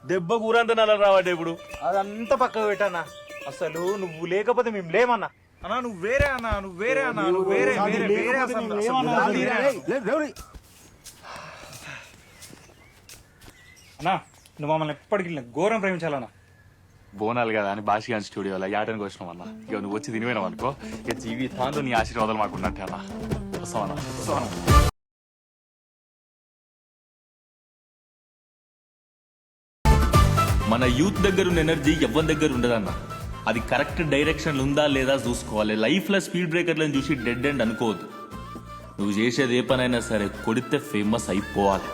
దెబ్బ కూరంత నల్ల రావట్టే ఇప్పుడు. అదంతా పక్కకు పెట్టన్నా. అసలు నువ్వు లేకపోతే మేము లేమన్నా. అన్నా నువ్వు వేరే అన్నా, నువ్వు వేరే అన్నా, నువ్వు వేరే వేరే వేరే అన్నా నువ్వు మమ్మల్ని ఎప్పటికీ ఘోరం ప్రేమించాలన్నా. బోనాలు కదా అని బాషిగాన్ స్టూడియోలో యాటానికి వచ్చినాం అన్న. ఇక నువ్వు వచ్చి తినిపోయినావు అనుకో, ఇక జీవితాంతో నీ ఆశీర్వాదాలు మాకు ఉన్నట్టే అన్న. వస్తామన్నా. మన యూత్ దగ్గర ఉన్న ఎనర్జీ ఎవరి దగ్గర ఉండదన్న. అది కరెక్ట్ డైరెక్షన్ ఉందా లేదా చూసుకోవాలి. లైఫ్ లో స్పీడ్ బ్రేకర్లను చూసి డెడ్ ఎండ్ అనుకోవద్దు. నువ్వు చేసేది ఏ పనైనా సరే కొడితే ఫేమస్ అయిపోవాలి.